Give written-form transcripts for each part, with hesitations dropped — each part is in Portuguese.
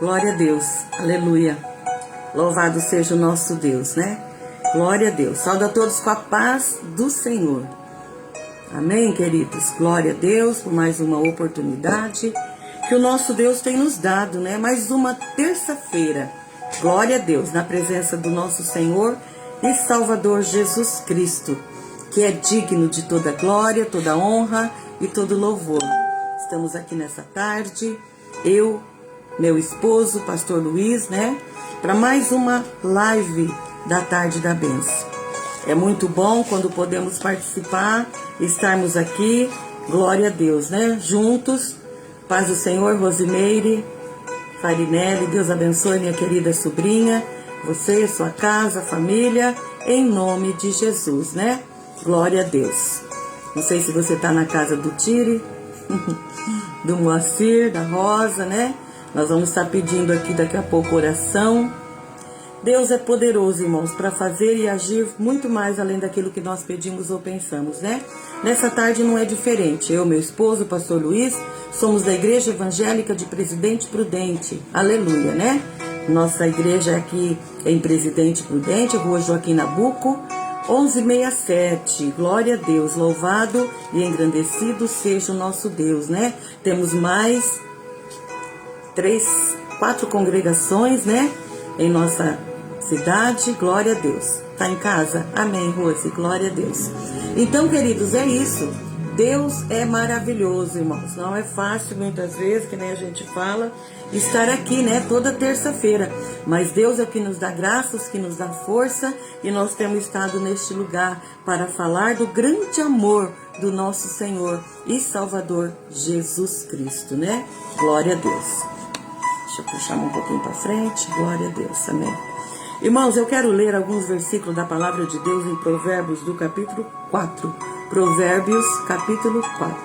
Glória a Deus, aleluia. Louvado seja o nosso Deus, né? Glória a Deus. Saúde a todos com a paz do Senhor. Amém, queridos? Glória a Deus por mais uma oportunidade que o nosso Deus tem nos dado, né? Mais uma terça-feira. Glória a Deus, na presença do nosso Senhor e Salvador Jesus Cristo, que é digno de toda glória, toda honra e todo louvor. Estamos aqui nessa tarde, eu, meu esposo, pastor Luiz, né? Para mais uma live da Tarde da Bênção. É muito bom quando podemos participar, estarmos aqui, glória a Deus, né? Juntos, paz do Senhor, Rosimeire, Farinelli, Deus abençoe minha querida sobrinha, você, sua casa, família, em nome de Jesus, né? Glória a Deus. Não sei se você está na casa do Tire, do Moacir, da Rosa, né? Nós vamos estar pedindo aqui daqui a pouco oração. Deus é poderoso, irmãos, para fazer e agir muito mais além daquilo que nós pedimos ou pensamos, né? Nessa tarde não é diferente. Eu, meu esposo, o pastor Luiz, somos da Igreja Evangélica de Presidente Prudente. Aleluia, né? Nossa igreja aqui é em Presidente Prudente, Rua Joaquim Nabuco, 1167. Glória a Deus, louvado e engrandecido seja o nosso Deus, né? Temos mais 4 congregações, né? Em nossa cidade, glória a Deus. Tá em casa? Amém, Rose, glória a Deus. Então, queridos, é isso. Deus é maravilhoso, irmãos. Não é fácil, muitas vezes, que nem a gente fala, estar aqui, né, toda terça-feira. Mas Deus é o que nos dá graças, que nos dá força, e nós temos estado neste lugar para falar do grande amor do nosso Senhor e Salvador Jesus Cristo, né? Glória a Deus. Deixa eu puxar um pouquinho para frente. Glória a Deus, amém. Irmãos, eu quero ler alguns versículos da palavra de Deus em Provérbios do capítulo 4. Provérbios, capítulo 4.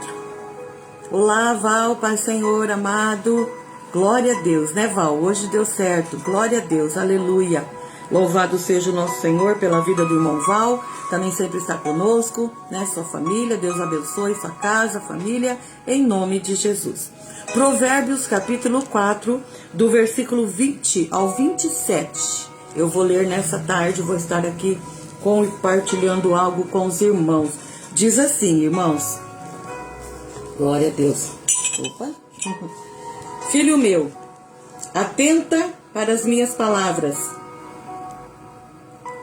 Olá, Val, Pai Senhor, amado. Glória a Deus, né, Val? Hoje deu certo. Glória a Deus, aleluia. Louvado seja o nosso Senhor pela vida do irmão Val. Também sempre está conosco, né, sua família. Deus abençoe sua casa, família, em nome de Jesus. Provérbios, capítulo 4, do versículo 20 ao 27. Eu vou ler nessa tarde, vou estar aqui compartilhando algo com os irmãos. Diz assim, irmãos. Glória a Deus. Opa. Filho meu, atenta para as minhas palavras.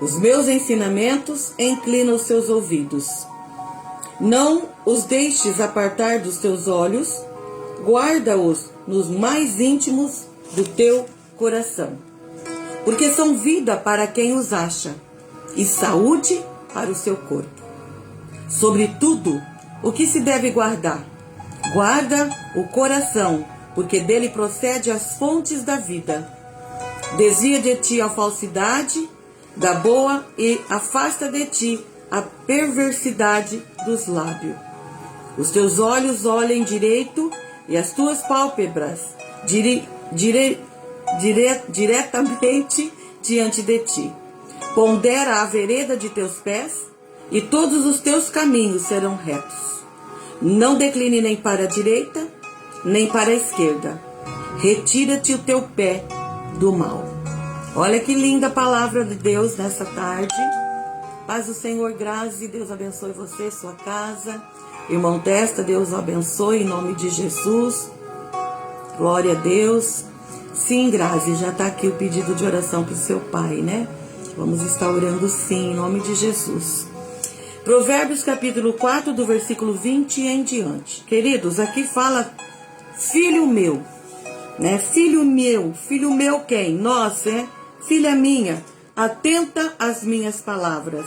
Os meus ensinamentos inclina os seus ouvidos. Não os deixes apartar dos teus olhos. Guarda-os nos mais íntimos do teu coração, porque são vida para quem os acha e saúde para o seu corpo. Sobretudo, o que se deve guardar? Guarda o coração, porque dele procede as fontes da vida. Desvia de ti a falsidade da boa e afasta de ti a perversidade dos lábios. Os teus olhos olhem direito e as tuas pálpebras diretamente diante de ti. Pondera a vereda de teus pés, e todos os teus caminhos serão retos. Não decline nem para a direita, nem para a esquerda. Retira-te o teu pé do mal. Olha que linda palavra de Deus nessa tarde. Paz do Senhor, graça e Deus abençoe você, sua casa. Irmão Testa, Deus o abençoe em nome de Jesus. Glória a Deus. Sim, Grazi, já está aqui o pedido de oração para o seu pai, né? Vamos estar orando sim, em nome de Jesus. Provérbios capítulo 4, do versículo 20 em diante. Queridos, aqui fala filho meu, né? Filho meu quem? Nós, né? Filha minha, atenta às minhas palavras.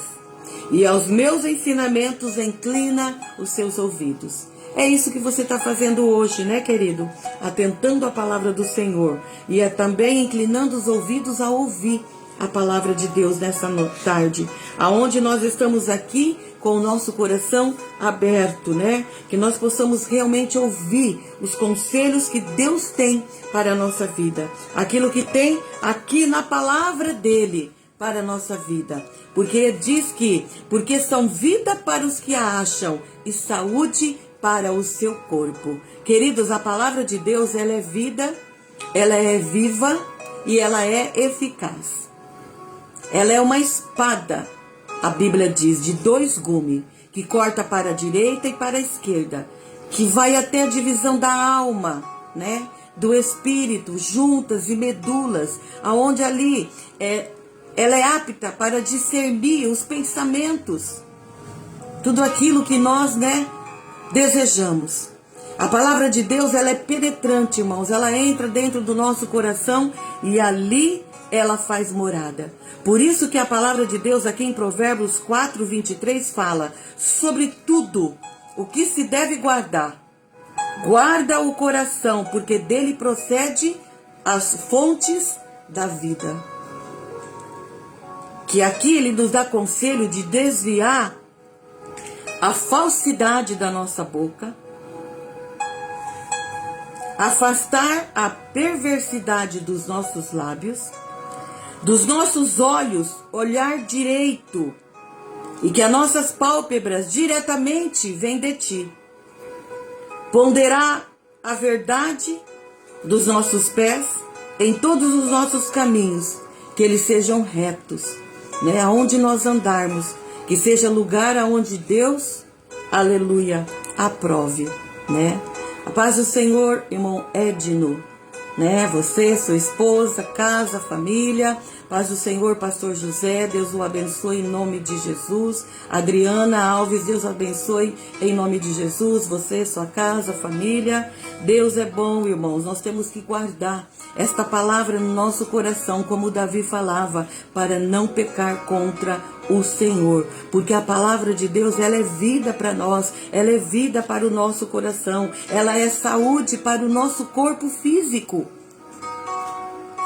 E aos meus ensinamentos inclina os seus ouvidos. É isso que você está fazendo hoje, né, querido? Atentando à palavra do Senhor. E também inclinando os ouvidos a ouvir a palavra de Deus nessa tarde. Aonde nós estamos aqui com o nosso coração aberto, né? Que nós possamos realmente ouvir os conselhos que Deus tem para a nossa vida. Aquilo que tem aqui na palavra dele para a nossa vida. Porque ele diz porque são vida para os que a acham e saúde para o seu corpo. Queridos, a palavra de Deus, ela é vida ela é viva e ela é eficaz. Ela é uma espada, a Bíblia diz, de 2 gumes, que corta para a direita e para a esquerda, que vai até a divisão da alma, né? Do espírito, juntas e medulas, aonde ali ela é apta para discernir os pensamentos, tudo aquilo que nós, né, desejamos. A palavra de Deus, ela é penetrante, irmãos, ela entra dentro do nosso coração e ali ela faz morada. Por isso que a palavra de Deus aqui em Provérbios 4:23 fala: sobre tudo o que se deve guardar, guarda o coração, porque dele procede as fontes da vida. Que aqui ele nos dá conselho de desviar a falsidade da nossa boca, afastar a perversidade dos nossos lábios, dos nossos olhos, olhar direito, e que as nossas pálpebras diretamente vêm de ti. Ponderar a verdade dos nossos pés em todos os nossos caminhos, que eles sejam retos, né? Aonde nós andarmos, que seja lugar aonde Deus, aleluia, aprove, né? A paz do Senhor, irmão Edno, né? Você, sua esposa, casa, família. Paz do Senhor, pastor José, Deus o abençoe em nome de Jesus. Adriana Alves, Deus o abençoe em nome de Jesus. Você, sua casa, família. Deus é bom, irmãos. Nós temos que guardar esta palavra no nosso coração, como Davi falava, para não pecar contra o Senhor. Porque a palavra de Deus, ela é vida para nós, ela é vida para o nosso coração, ela é saúde para o nosso corpo físico.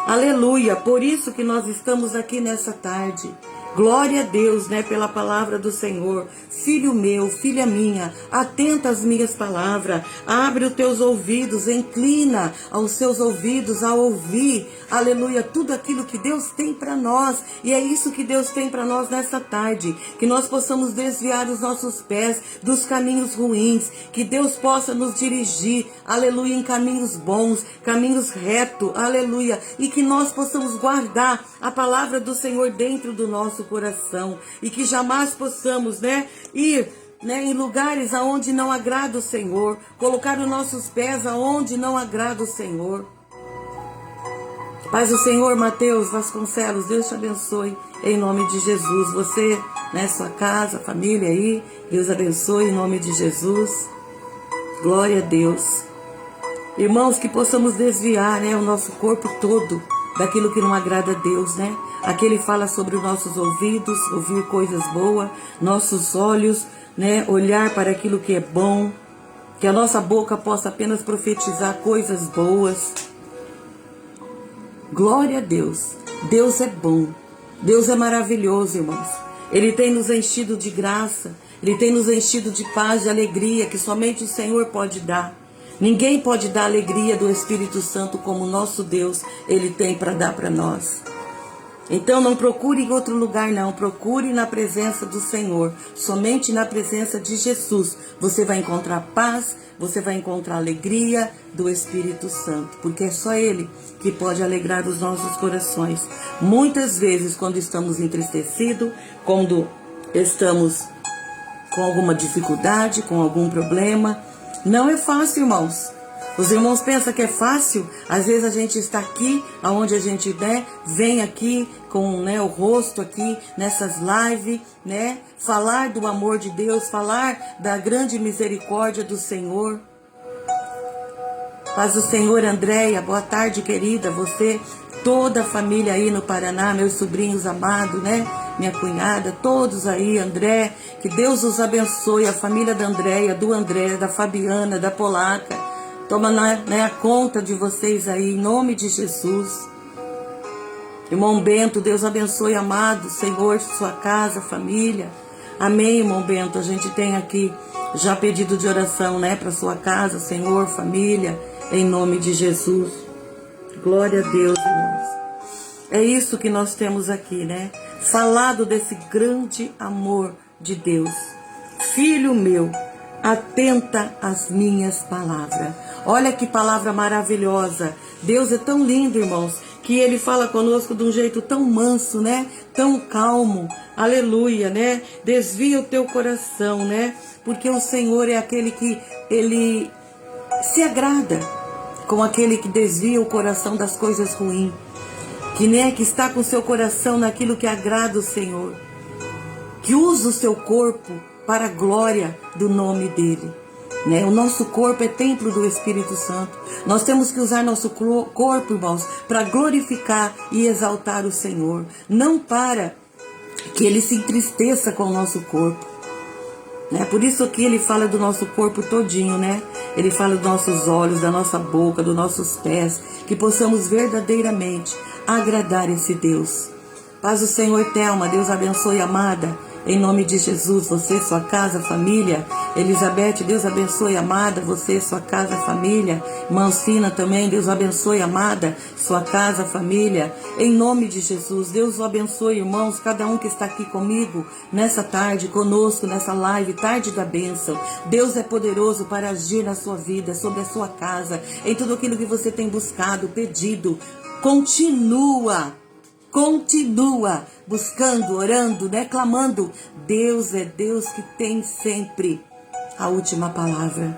Aleluia, por isso que nós estamos aqui nessa tarde. Glória a Deus, né, pela palavra do Senhor. Filho meu, filha minha, atenta às minhas palavras, abre os teus ouvidos, inclina aos seus ouvidos a ouvir, aleluia, tudo aquilo que Deus tem para nós. E é isso que Deus tem para nós nessa tarde, que nós possamos desviar os nossos pés dos caminhos ruins, que Deus possa nos dirigir, aleluia, em caminhos bons, caminhos retos, aleluia, e que nós possamos guardar a palavra do Senhor dentro do nosso coração, e que jamais possamos, né, ir, né, em lugares aonde não agrada o Senhor, colocar os nossos pés aonde não agrada o Senhor. Paz do Senhor, Mateus Vasconcelos, Deus te abençoe em nome de Jesus. Você, né, sua casa, família aí, Deus abençoe em nome de Jesus. Glória a Deus. Irmãos, que possamos desviar, né, o nosso corpo todo daquilo que não agrada a Deus, né? Aqui ele fala sobre os nossos ouvidos, ouvir coisas boas, nossos olhos, né, olhar para aquilo que é bom, que a nossa boca possa apenas profetizar coisas boas. Glória a Deus. Deus é bom. Deus é maravilhoso, irmãos. Ele tem nos enchido de graça, Ele tem nos enchido de paz, de alegria, que somente o Senhor pode dar. Ninguém pode dar a alegria do Espírito Santo como o nosso Deus, Ele tem para dar para nós. Então não procure em outro lugar não, procure na presença do Senhor, somente na presença de Jesus. Você vai encontrar paz, você vai encontrar alegria do Espírito Santo, porque é só Ele que pode alegrar os nossos corações. Muitas vezes quando estamos entristecidos, quando estamos com alguma dificuldade, com algum problema, não é fácil, irmãos. Os irmãos pensam que é fácil. Às vezes a gente está aqui, aonde a gente, né, vem aqui com, né, o rosto aqui nessas lives, né, falar do amor de Deus, falar da grande misericórdia do Senhor. Paz do Senhor, Andréia, boa tarde, querida, você, toda a família aí no Paraná, meus sobrinhos amados, né, minha cunhada, todos aí, André, que Deus os abençoe, a família da Andréia, do André, da Fabiana, da Polaca. Toma, né, a conta de vocês aí, em nome de Jesus. Irmão Bento, Deus abençoe, amado Senhor, sua casa, família. Amém, irmão Bento. A gente tem aqui já pedido de oração, né, para sua casa, Senhor, família, em nome de Jesus. Glória a Deus, irmãos. É isso que nós temos aqui, né? Falado desse grande amor de Deus. Filho meu, atenta às minhas palavras. Olha que palavra maravilhosa. Deus é tão lindo, irmãos, que Ele fala conosco de um jeito tão manso, né? Tão calmo. Aleluia, né? Desvia o teu coração, né? Porque o Senhor é aquele que Ele se agrada com aquele que desvia o coração das coisas ruins. Que, né, que está com o seu coração naquilo que agrada o Senhor. Que usa o seu corpo para a glória do nome dEle. Né? O nosso corpo é templo do Espírito Santo. Nós temos que usar nosso corpo, irmãos, para glorificar e exaltar o Senhor. Não para que Ele se entristeça com o nosso corpo. Né? Por isso que Ele fala do nosso corpo todinho, né? Ele fala dos nossos olhos, da nossa boca, dos nossos pés. Que possamos verdadeiramente agradar esse Deus. Paz do Senhor, Thelma. Deus abençoe, amada. Em nome de Jesus, você, sua casa, família. Elizabeth, Deus abençoe, amada, você, sua casa, família. Mancina também, Deus abençoe, amada, sua casa, família. Em nome de Jesus, Deus o abençoe, irmãos, cada um que está aqui comigo, nessa tarde, conosco, nessa live, tarde da bênção. Deus é poderoso para agir na sua vida, sobre a sua casa, em tudo aquilo que você tem buscado, pedido. Continua buscando, orando, né, clamando. Deus é Deus que tem sempre a última palavra.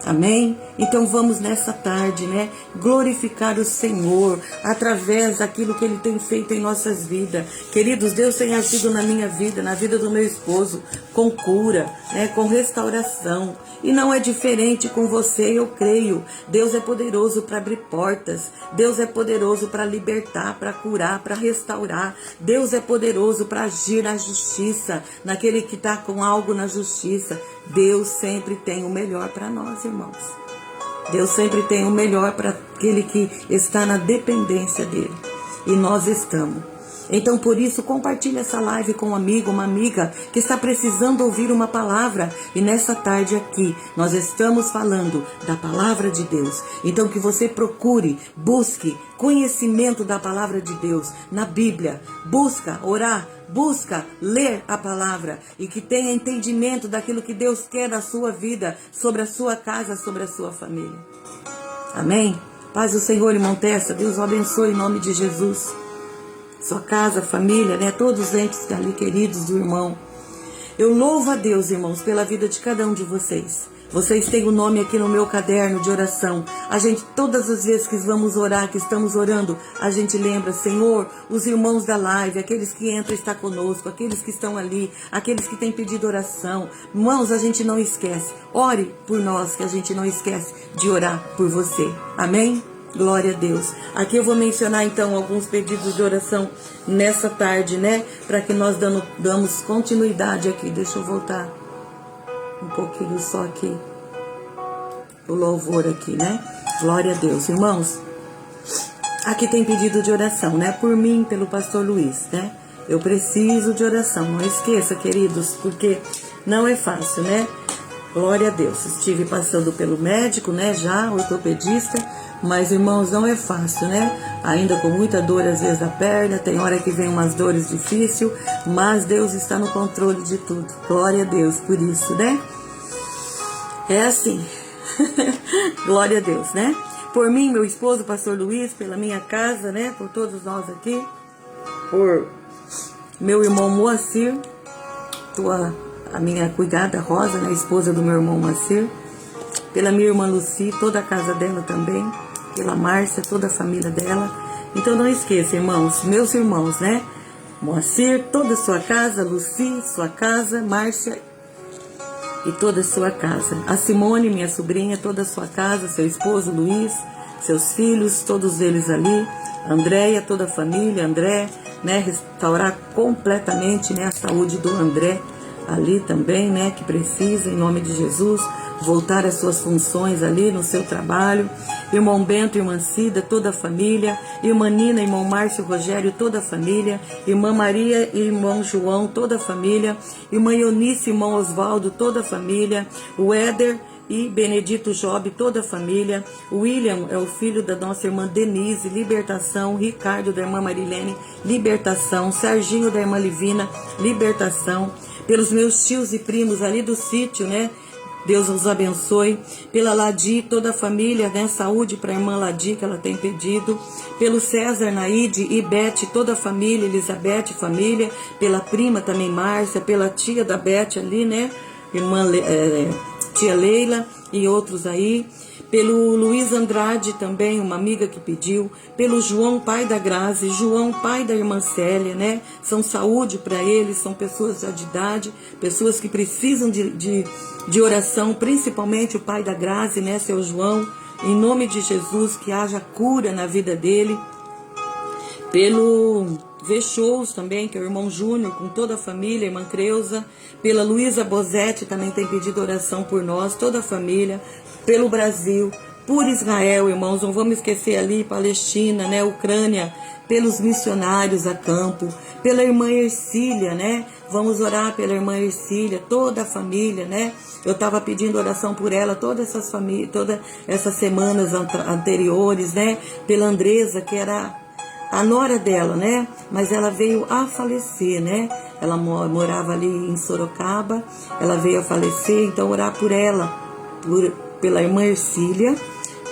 Amém? Então vamos nessa tarde, né, glorificar o Senhor através daquilo que Ele tem feito em nossas vidas. Queridos, Deus tem agido na minha vida, na vida do meu esposo, com cura, né, com restauração. E não é diferente com você, eu creio. Deus é poderoso para abrir portas. Deus é poderoso para libertar, para curar, para restaurar. Deus é poderoso para agir na justiça, naquele que está com algo na justiça. Deus sempre tem o melhor para nós, irmãos. Deus sempre tem o melhor para aquele que está na dependência dele. E nós estamos. Então, por isso, compartilhe essa live com um amigo, uma amiga que está precisando ouvir uma palavra. E nessa tarde aqui, nós estamos falando da palavra de Deus. Então, que você procure, busque conhecimento da palavra de Deus na Bíblia. Busca orar, busca ler a palavra e que tenha entendimento daquilo que Deus quer da sua vida, sobre a sua casa, sobre a sua família. Amém? Paz do Senhor, irmão Tessa. Deus o abençoe em nome de Jesus. Sua casa, família, né? Todos os entes ali queridos do irmão. Eu louvo a Deus, irmãos, pela vida de cada um de vocês. Vocês têm o nome aqui no meu caderno de oração. A gente, todas as vezes que vamos orar, que estamos orando, a gente lembra, Senhor, os irmãos da live, aqueles que entram e estão conosco, aqueles que estão ali, aqueles que têm pedido oração. Irmãos, a gente não esquece. Ore por nós, que a gente não esquece de orar por você. Amém? Glória a Deus. Aqui eu vou mencionar então alguns pedidos de oração nessa tarde, né? Para que nós damos continuidade aqui. Deixa eu voltar um pouquinho só aqui. O louvor aqui, né? Glória a Deus. Irmãos, aqui tem pedido de oração, né? Por mim, pelo pastor Luiz, né? Eu preciso de oração. Não esqueça, queridos, porque não é fácil, né? Glória a Deus. Estive passando pelo médico, né? Já, ortopedista. Mas, irmãos, não é fácil, né? Ainda com muita dor, às vezes, da perna. Tem hora que vem umas dores difíceis. Mas Deus está no controle de tudo. Glória a Deus por isso, né? É assim. Glória a Deus, né? Por mim, meu esposo, pastor Luiz, pela minha casa, né? Por todos nós aqui. Por meu irmão Moacir. A minha cuidada Rosa, né? Esposa do meu irmão Moacir. Pela minha irmã Luci, toda a casa dela também. Pela Márcia, toda a família dela. Então não esqueça, irmãos, meus irmãos, né? Moacir, toda a sua casa, Luci, sua casa, Márcia e toda a sua casa. A Simone, minha sobrinha, toda a sua casa, seu esposo Luiz, seus filhos, todos eles ali. Andréia, toda a família, André, né? Restaurar completamente, né, a saúde do André ali também, né? Que precisa, em nome de Jesus. Voltar às suas funções ali no seu trabalho. Irmão Bento, irmã Cida, toda a família. Irmã Nina, irmão Márcio, Rogério, toda a família. Irmã Maria e irmão João, toda a família. Irmã Eunice, irmão Osvaldo, toda a família. O Éder e Benedito Job, toda a família. O William é o filho da nossa irmã Denise, libertação. Ricardo, da irmã Marilene, libertação. Serginho, da irmã Livina, libertação. Pelos meus tios e primos ali do sítio, né? Deus os abençoe. Pela Ladi, toda a família, né? Saúde para a irmã Ladi, que ela tem pedido. Pelo César, Naide e Beth, toda a família, Elizabeth, família. Pela prima também, Márcia. Pela tia da Beth ali, né? Irmã tia Leila e outros aí. Pelo Luiz Andrade também, uma amiga que pediu. Pelo João, pai da Grazi. João, pai da irmã Célia, né? São saúde para eles, são pessoas já de idade, pessoas que precisam de oração, principalmente o pai da Grazi, né? Seu João. Em nome de Jesus, que haja cura na vida dele. Pelo V-Shows também, que é o irmão Júnior, com toda a família, a irmã Creuza. Pela Luísa Bozetti, também tem pedido oração por nós, toda a família. Pelo Brasil, por Israel, irmãos, não vamos esquecer ali, Palestina, né, Ucrânia, pelos missionários a campo, pela irmã Ercília, né, vamos orar pela irmã Ercília, toda a família, né, eu estava pedindo oração por ela, todas essas semanas anteriores, né, pela Andresa, que era a nora dela, né, mas ela veio a falecer, né, ela morava ali em Sorocaba, ela veio a falecer, então orar por ela, pela irmã Ercília,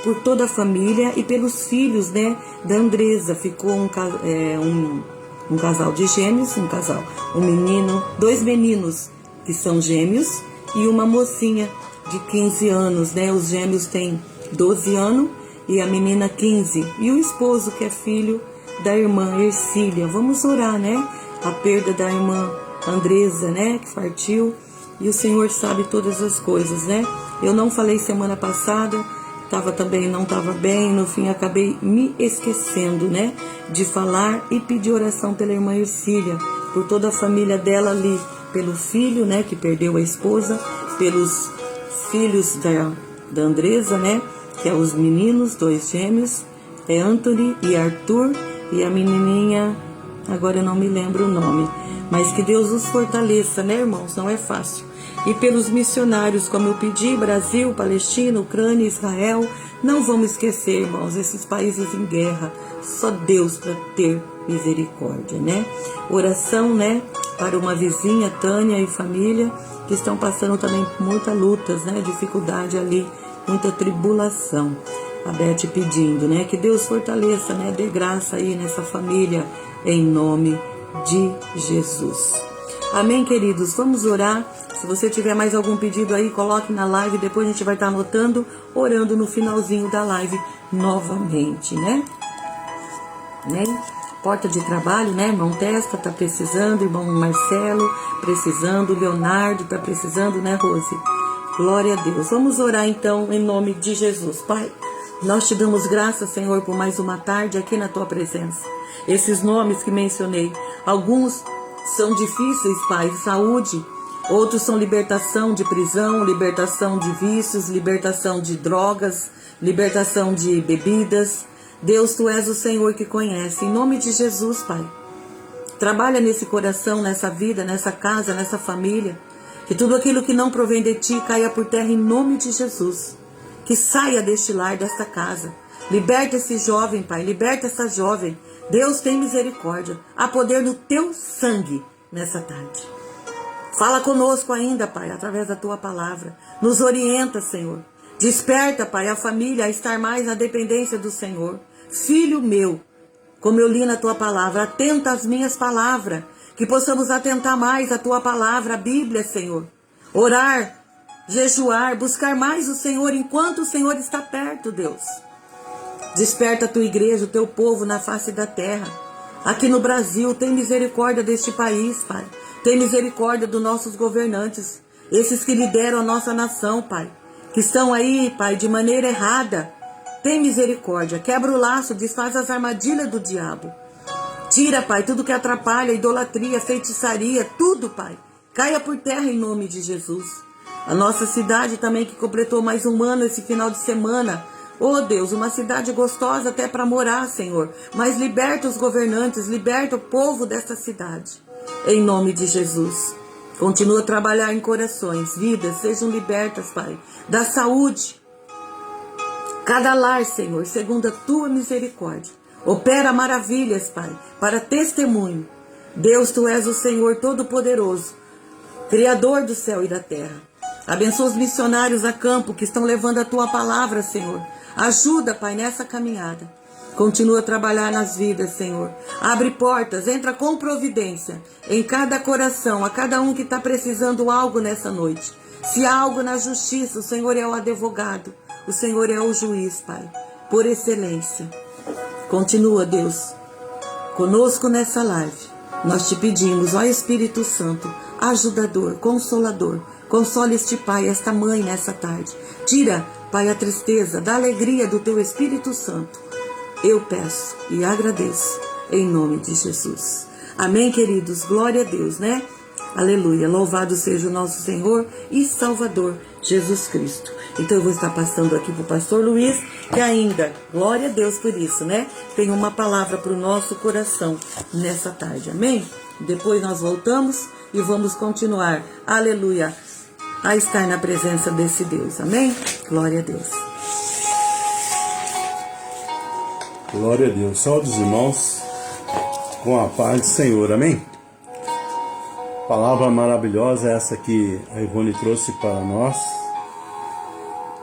por toda a família e pelos filhos, né, da Andresa. Ficou um casal de gêmeos, um menino, 2 meninos que são gêmeos e uma mocinha de 15 anos, né, os gêmeos têm 12 anos e a menina 15, e o esposo que é filho da irmã Ercília. Vamos orar, né, a perda da irmã Andresa, né, que partiu. E o Senhor sabe todas as coisas, né? Eu não falei semana passada, não estava bem, no fim acabei me esquecendo, né? De falar e pedir oração pela irmã Ercília, por toda a família dela ali, pelo filho, né? Que perdeu a esposa, pelos filhos da Andresa, né? Que é os meninos, 2 gêmeos, é Anthony e Arthur, e a menininha, agora eu não me lembro o nome. Mas que Deus os fortaleça, né, irmãos? Não é fácil. E pelos missionários, como eu pedi, Brasil, Palestina, Ucrânia, Israel, não vamos esquecer, irmãos, esses países em guerra, só Deus para ter misericórdia, né? Oração, né, para uma vizinha, Tânia e família, que estão passando também por muitas lutas, né, dificuldade ali, muita tribulação. A Beth pedindo, né, que Deus fortaleça, né, dê graça aí nessa família, em nome de Jesus. Amém, queridos? Vamos orar. Se você tiver mais algum pedido aí, coloque na live. Depois a gente vai estar anotando, orando no finalzinho da live novamente, né? Porta de trabalho, né? Irmão Testa tá precisando, irmão Marcelo precisando, Leonardo tá precisando, né, Rose? Glória a Deus. Vamos orar então em nome de Jesus. Pai, nós te damos graças, Senhor, por mais uma tarde aqui na tua presença. Esses nomes que mencionei, alguns são difíceis, Pai, saúde. Outros são libertação de prisão, libertação de vícios, libertação de drogas, libertação de bebidas. Deus, Tu és o Senhor que conhece. Em nome de Jesus, Pai. Trabalha nesse coração, nessa vida, nessa casa, nessa família. Que tudo aquilo que não provém de Ti caia por terra em nome de Jesus. Que saia deste lar, desta casa. Liberta esse jovem, Pai. Liberta essa jovem. Deus tem misericórdia. Há poder no Teu sangue nessa tarde. Fala conosco ainda, Pai, através da Tua palavra. Nos orienta, Senhor. Desperta, Pai, a família a estar mais na dependência do Senhor. Filho meu, como eu li na Tua palavra, atenta às minhas palavras. Que possamos atentar mais à Tua palavra, a Bíblia, Senhor. Orar, jejuar, buscar mais o Senhor enquanto o Senhor está perto, Deus. Desperta a Tua igreja, o Teu povo na face da terra. Aqui no Brasil, tem misericórdia deste país, Pai. Tem misericórdia dos nossos governantes, esses que lideram a nossa nação, Pai, que estão aí, Pai, de maneira errada. Tem misericórdia, quebra o laço, desfaz as armadilhas do diabo. Tira, Pai, tudo que atrapalha, idolatria, feitiçaria, tudo, Pai. Caia por terra em nome de Jesus. A nossa cidade também, que completou mais um ano esse final de semana. Oh Deus, uma cidade gostosa até para morar, Senhor. Mas liberta os governantes, liberta o povo desta cidade. Em nome de Jesus. Continua a trabalhar em corações, vidas sejam libertas, Pai, da saúde. Cada lar, Senhor, segundo a Tua misericórdia. Opera maravilhas, Pai, para testemunho. Deus, Tu és o Senhor Todo-Poderoso, Criador do céu e da terra. Abençoa os missionários a campo que estão levando a tua palavra, Senhor. Ajuda, Pai, nessa caminhada. Continua a trabalhar nas vidas, Senhor. Abre portas, entra com providência em cada coração, a cada um que está precisando algo nessa noite. Se há algo na justiça, o Senhor é o advogado, o Senhor é o juiz, Pai, por excelência. Continua, Deus, conosco nessa live. Nós te pedimos, ó Espírito Santo, ajudador, consolador, console este pai, esta mãe nessa tarde. Tira, Pai, a tristeza, da alegria do teu Espírito Santo. Eu peço e agradeço em nome de Jesus. Amém, queridos? Glória a Deus, né? Aleluia. Louvado seja o nosso Senhor e Salvador Jesus Cristo. Então eu vou estar passando aqui para o pastor Luiz, que ainda, glória a Deus por isso, né? Tem uma palavra para o nosso coração nessa tarde. Amém? Depois nós voltamos e vamos continuar. Aleluia. A estar na presença desse Deus. Amém? Glória a Deus. Glória a Deus. Saúde os irmãos com a paz do Senhor. Amém? Palavra maravilhosa essa que a Ivone trouxe para nós,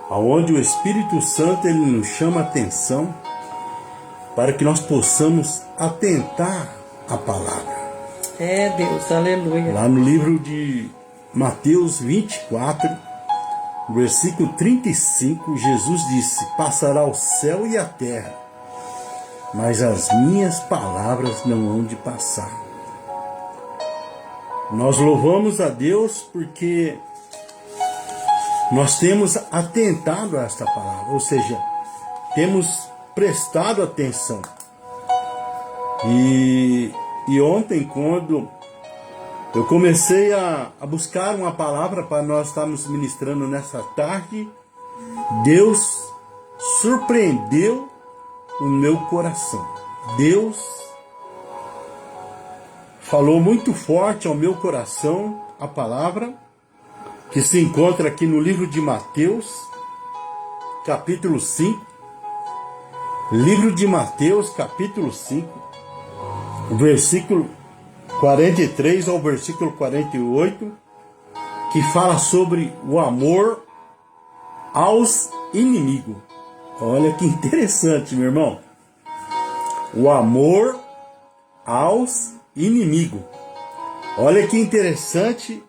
aonde o Espírito Santo ele nos chama a atenção para que nós possamos atentar à palavra. É Deus, aleluia. Lá no livro de Mateus 24, versículo 35, Jesus disse: passará o céu e a terra, mas as minhas palavras não hão de passar. Nós louvamos a Deus porque nós temos atentado a esta palavra, ou seja, temos prestado atenção. E ontem, quando eu comecei a buscar uma palavra para nós estarmos ministrando nessa tarde, Deus surpreendeu o meu coração. Deus falou muito forte ao meu coração a palavra que se encontra aqui no livro de Mateus, capítulo 5. Livro de Mateus, capítulo 5, versículo 43 ao versículo 48, que fala sobre o amor aos inimigos. Olha que interessante, meu irmão. O amor aos inimigos. Olha que interessante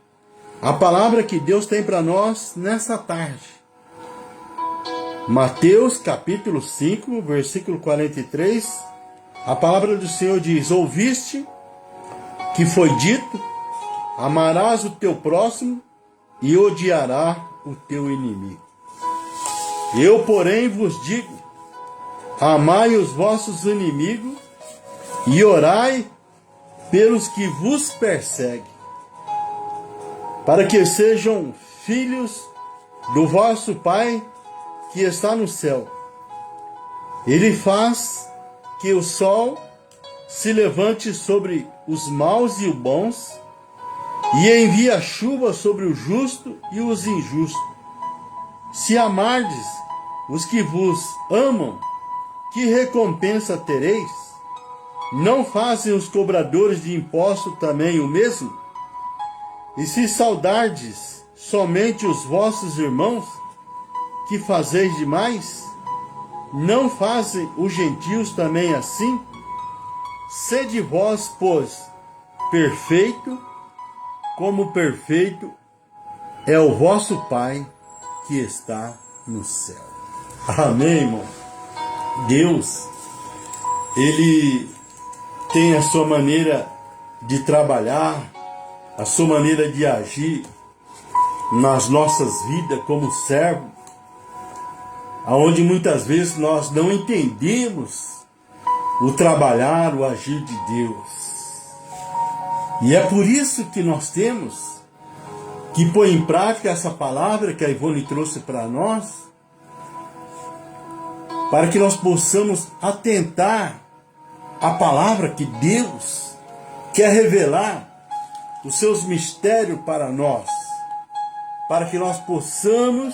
a palavra que Deus tem para nós nessa tarde. Mateus capítulo 5, versículo 43, a palavra do Senhor diz: ouviste que foi dito, amarás o teu próximo e odiarás o teu inimigo. Eu, porém, vos digo, amai os vossos inimigos e orai pelos que vos perseguem, para que sejam filhos do vosso Pai que está no céu. Ele faz que o sol se levante sobre os maus e os bons, e envia chuva sobre o justo e os injustos. Se amardes os que vos amam, que recompensa tereis? Não fazem os cobradores de imposto também o mesmo? E se saudardes somente os vossos irmãos, que fazeis demais? Não fazem os gentios também assim? Sede vós, pois, perfeito, como perfeito é o vosso Pai que está no céu. Amém, irmão? Deus, Ele tem a sua maneira de trabalhar, a sua maneira de agir nas nossas vidas como servo, aonde muitas vezes nós não entendemos o trabalhar, o agir de Deus. E é por isso que nós temos que pôr em prática essa palavra que a Ivone trouxe para nós, para que nós possamos atentar à palavra que Deus quer revelar os seus mistérios para nós, para que nós possamos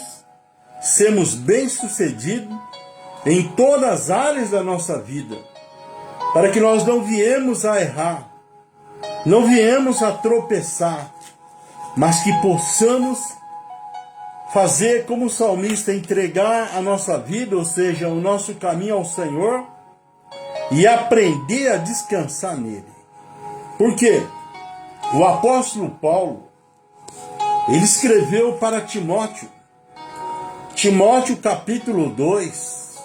sermos bem-sucedidos em todas as áreas da nossa vida, para que nós não viemos a errar, não viemos a tropeçar, mas que possamos fazer como o salmista, entregar a nossa vida, ou seja, o nosso caminho ao Senhor, e aprender a descansar nele. Por quê? O apóstolo Paulo, ele escreveu para Timóteo, capítulo 2,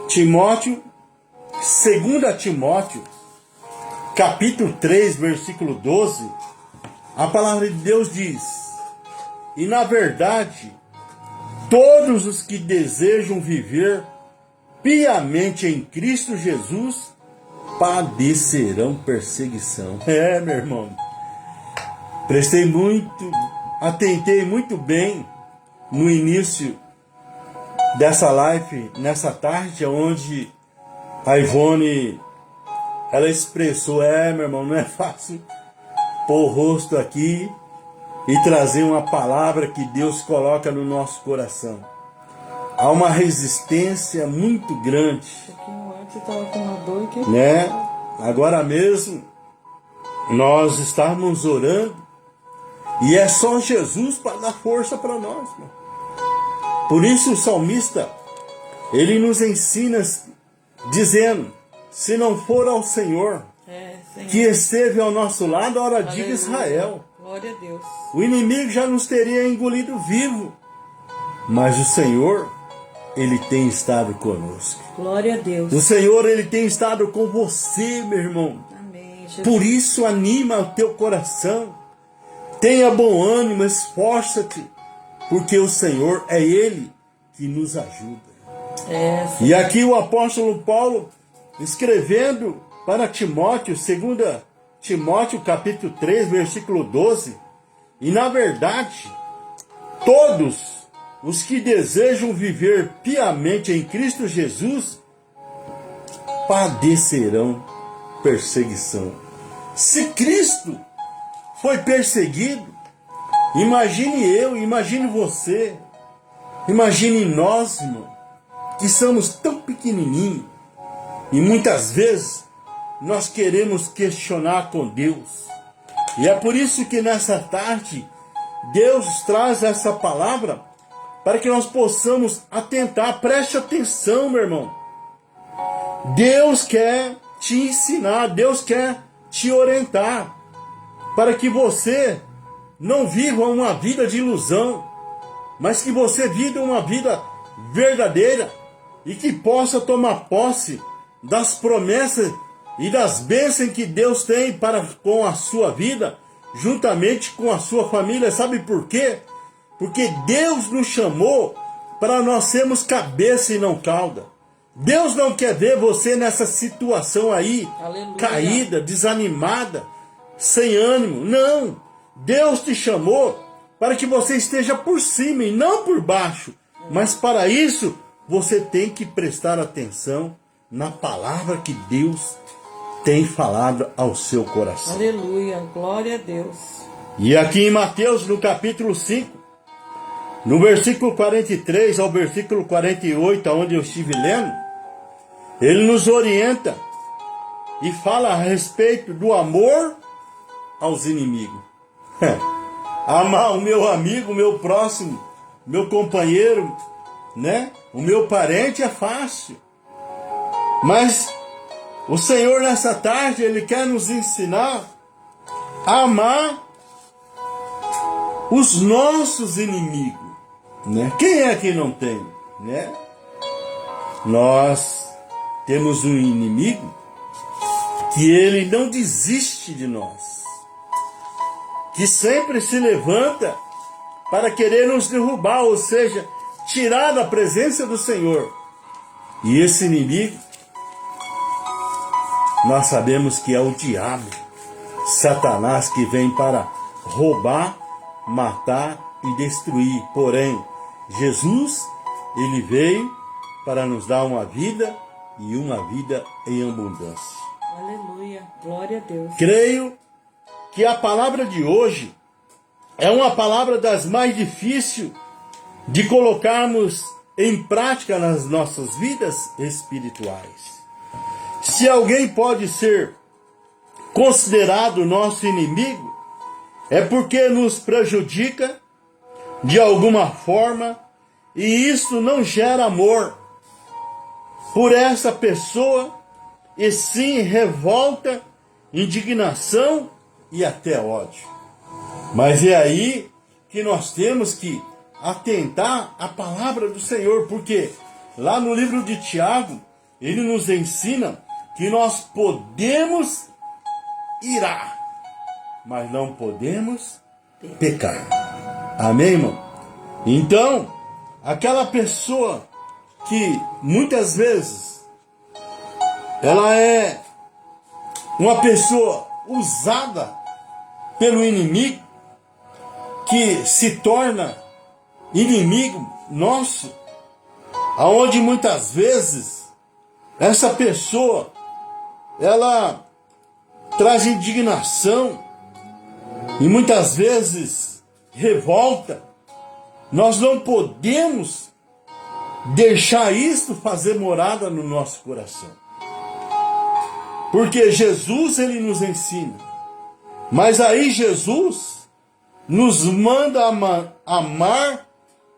Timóteo, 2 Timóteo, capítulo 3, versículo 12, a palavra de Deus diz: e na verdade, todos os que desejam viver piamente em Cristo Jesus padecerão perseguição. Meu irmão, atentei muito bem no início dessa live, nessa tarde, onde a Ivone, ela expressou, meu irmão, não é fácil pôr o rosto aqui e trazer uma palavra que Deus coloca no nosso coração. Há uma resistência muito grande, né? Agora mesmo nós estamos orando e é só Jesus para dar força para nós, mano. Por isso o salmista, ele nos ensina dizendo: se não for ao Senhor, que esteve ao nosso lado, ora Aleluia. diga Israel. Glória a Deus. O inimigo já nos teria engolido vivo, mas o Senhor, ele tem estado conosco. Glória a Deus. O Senhor, ele tem estado com você, meu irmão. Amém. Jesus. Por isso anima o teu coração. Tenha bom ânimo, esforça-te, porque o Senhor é Ele que nos ajuda. E aqui o apóstolo Paulo, escrevendo para Timóteo, 2 Timóteo capítulo 3, versículo 12, e na verdade, todos os que desejam viver piamente em Cristo Jesus padecerão perseguição. Se Cristo foi perseguido, imagine você, imagine nós, irmão, que somos tão pequenininhos e muitas vezes nós queremos questionar com Deus. E é por isso que nessa tarde Deus traz essa palavra para que nós possamos atentar. Preste atenção, meu irmão. Deus quer te ensinar, Deus quer te orientar, para que você não viva uma vida de ilusão, mas que você viva uma vida verdadeira e que possa tomar posse das promessas e das bênçãos que Deus tem para com a sua vida, juntamente com a sua família. Sabe por quê? Porque Deus nos chamou para nós sermos cabeça e não cauda. Deus não quer ver você nessa situação aí, Aleluia. Caída, desanimada, sem ânimo. Não! Deus te chamou para que você esteja por cima e não por baixo. Mas para isso, você tem que prestar atenção na palavra que Deus tem falado ao seu coração. Aleluia, glória a Deus. E aqui em Mateus, no capítulo 5, no versículo 43 ao versículo 48, onde eu estive lendo, ele nos orienta e fala a respeito do amor aos inimigos. Amar o meu amigo, o meu próximo, meu companheiro, né? O meu parente é fácil. Mas o Senhor nessa tarde, Ele quer nos ensinar a amar os nossos inimigos, né? Quem é que não tem, né? Nós temos um inimigo que ele não desiste de nós, que sempre se levanta para querer nos derrubar, ou seja, tirar da presença do Senhor. E esse inimigo, nós sabemos que é o diabo, Satanás, que vem para roubar, matar e destruir. Porém, Jesus, ele veio para nos dar uma vida e uma vida em abundância. Aleluia, glória a Deus. Creio que a palavra de hoje é uma palavra das mais difíceis de colocarmos em prática nas nossas vidas espirituais. Se alguém pode ser considerado nosso inimigo, é porque nos prejudica, de alguma forma, e isso não gera amor por essa pessoa, e sim revolta, indignação e até ódio. Mas é aí que nós temos que atentar à palavra do Senhor, porque lá no livro de Tiago, ele nos ensina que nós podemos irar, mas não podemos pecar. Amém, irmão? Então, aquela pessoa que muitas vezes ela é uma pessoa usada pelo inimigo, que se torna inimigo nosso, aonde muitas vezes essa pessoa ela traz indignação e muitas vezes revolta. Nós não podemos deixar isso fazer morada no nosso coração, porque Jesus ele nos ensina, mas aí Jesus nos manda amar,